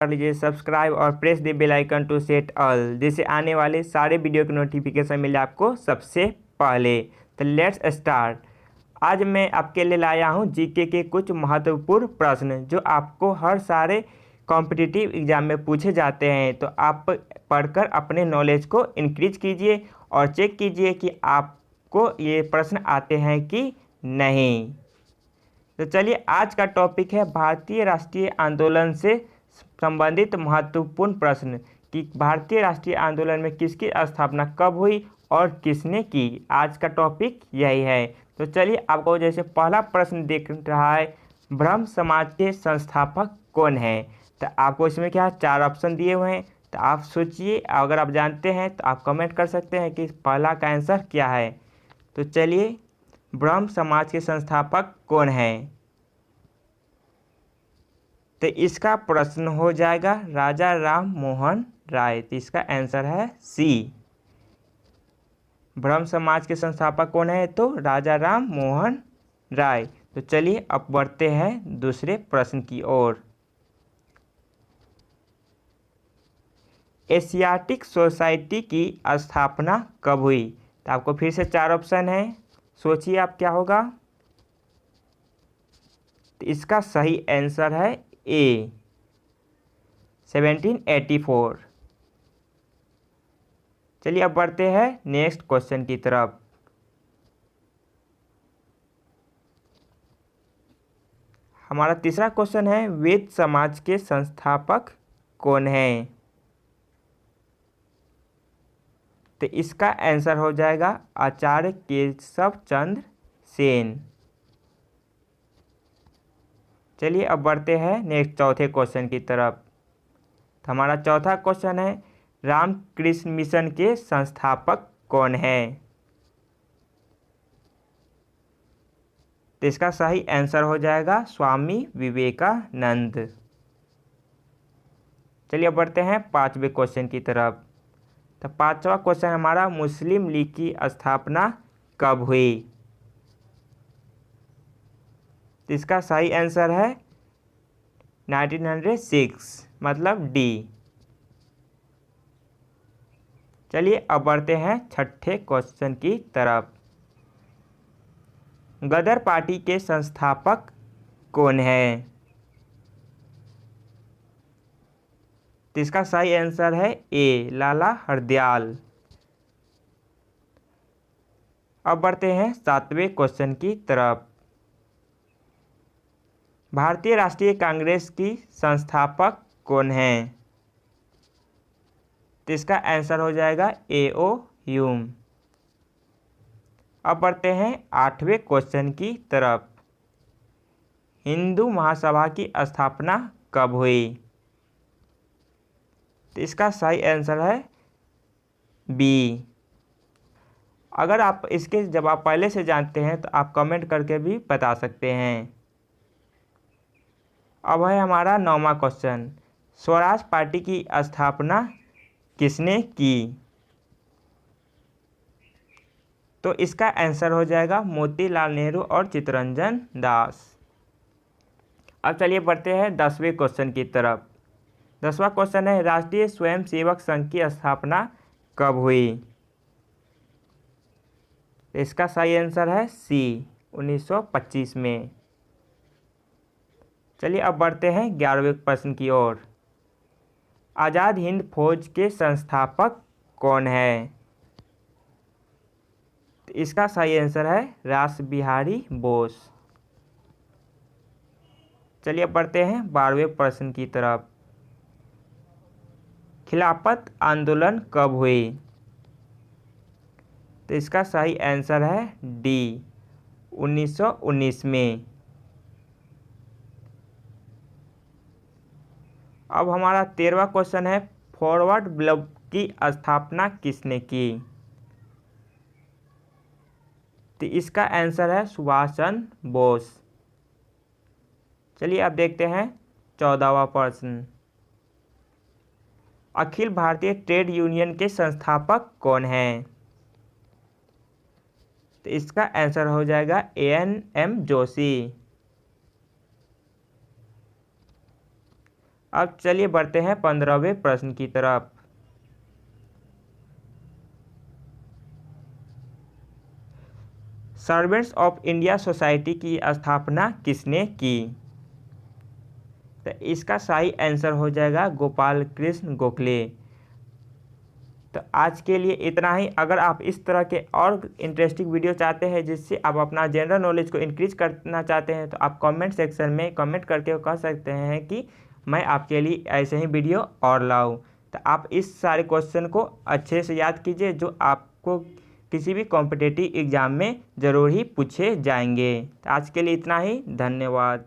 कर लीजिए सब्सक्राइब और press the bell icon to set all, जिससे आने वाले सारे वीडियो के नोटिफिकेशन मिले आपको सबसे पहले। तो लेट्स स्टार्ट। आज मैं आपके लिए लाया हूं जीके के कुछ महत्वपूर्ण प्रश्न जो आपको हर सारे कॉम्पिटिटिव एग्जाम में पूछे जाते हैं। तो आप पढ़कर अपने नॉलेज को इंक्रीज कीजिए और चेक कीजिए कि आपको ये प्रश्न आते हैं कि नहीं। तो चलिए, आज का टॉपिक है भारतीय राष्ट्रीय आंदोलन से संबंधित महत्वपूर्ण प्रश्न कि भारतीय राष्ट्रीय आंदोलन में किसकी स्थापना कब हुई और किसने की। आज का टॉपिक यही है। तो चलिए, आपको जैसे पहला प्रश्न देख रहा है, ब्रह्म समाज के संस्थापक कौन है। तो आपको इसमें क्या 4 ऑप्शन दिए हुए हैं। तो आप सोचिए, अगर आप जानते हैं तो आप कमेंट कर सकते हैं कि पहला का आंसर क्या है। तो चलिए, ब्रह्म समाज के संस्थापक कौन है। तो इसका प्रश्न हो जाएगा राजा राम मोहन राय। तो इसका आंसर है सी। ब्रह्म समाज के संस्थापक कौन है, तो राजा राम मोहन राय। तो चलिए, अब बढ़ते हैं दूसरे प्रश्न की ओर। एशियाटिक सोसाइटी की स्थापना कब हुई। तो आपको फिर से 4 ऑप्शन है, सोचिए आप क्या होगा। तो इसका सही आंसर है ए, 1784। चलिए, अब बढ़ते हैं नेक्स्ट क्वेश्चन की तरफ। हमारा तीसरा क्वेश्चन है, वेद समाज के संस्थापक कौन हैं। तो इसका आंसर हो जाएगा आचार्य केशव चंद्र सेन। चलिए, अब बढ़ते हैं नेक्स्ट चौथे क्वेश्चन की तरफ। तो हमारा चौथा क्वेश्चन है, रामकृष्ण मिशन के संस्थापक कौन है। तो इसका सही आंसर हो जाएगा स्वामी विवेकानंद। चलिए, अब बढ़ते हैं पांचवें क्वेश्चन की तरफ। तो पांचवा क्वेश्चन हमारा, मुस्लिम लीग की स्थापना कब हुई। तो इसका सही आंसर है 1906, मतलब डी। चलिए, अब बढ़ते हैं छठे क्वेश्चन की तरफ। गदर पार्टी के संस्थापक कौन है। तो इसका सही आंसर है ए, लाला हरदयाल। अब बढ़ते हैं सातवें क्वेश्चन की तरफ। भारतीय राष्ट्रीय कांग्रेस की संस्थापक कौन है। तो इसका आंसर हो जाएगा ए.ओ. ह्यूम। अब बढ़ते हैं आठवें क्वेश्चन की तरफ। हिंदू महासभा की स्थापना कब हुई। तो इसका सही आंसर है बी। अगर आप इसके जवाब पहले से जानते हैं तो आप कमेंट करके भी बता सकते हैं। अब है हमारा 9वां क्वेश्चन, स्वराज पार्टी की स्थापना किसने की। तो इसका आंसर हो जाएगा मोतीलाल नेहरू और चित्तरंजन दास। अब चलिए, बढ़ते हैं 10वें क्वेश्चन की तरफ। 10वां क्वेश्चन है, राष्ट्रीय स्वयंसेवक संघ की स्थापना कब हुई। इसका सही आंसर है सी, 1925 में। चलिए, अब बढ़ते हैं 11वें प्रश्न की ओर। आज़ाद हिंद फौज के संस्थापक कौन है। तो इसका सही आंसर है रास बिहारी बोस। चलिए, अब बढ़ते हैं 12वें प्रश्न की तरफ। खिलाफत आंदोलन कब हुई। तो इसका सही आंसर है डी, 1919 में। अब हमारा 13वां क्वेश्चन है, फॉरवर्ड ब्लॉक की स्थापना किसने की। तो इसका आंसर है सुभाष चंद्र बोस। चलिए, अब देखते हैं 14वां प्रश्न। अखिल भारतीय ट्रेड यूनियन के संस्थापक कौन हैं। तो इसका आंसर हो जाएगा A.N.M. जोशी। अब चलिए बढ़ते हैं 15वें प्रश्न की तरफ। सर्वेंट्स ऑफ इंडिया सोसाइटी की स्थापना किसने की? तो इसका सही आंसर हो जाएगा गोपाल कृष्ण गोखले। तो आज के लिए इतना ही। अगर आप इस तरह के और इंटरेस्टिंग वीडियो चाहते हैं जिससे आप अपना जनरल नॉलेज को इंक्रीज करना चाहते हैं, तो आप कमेंट सेक्शन में कमेंट करके कह सकते हैं कि मैं आपके लिए ऐसे ही वीडियो और लाऊं। तो आप इस सारे क्वेश्चन को अच्छे से याद कीजिए जो आपको किसी भी कॉम्पिटिटिव एग्ज़ाम में ज़रूर ही पूछे जाएंगे। तो आज के लिए इतना ही। धन्यवाद।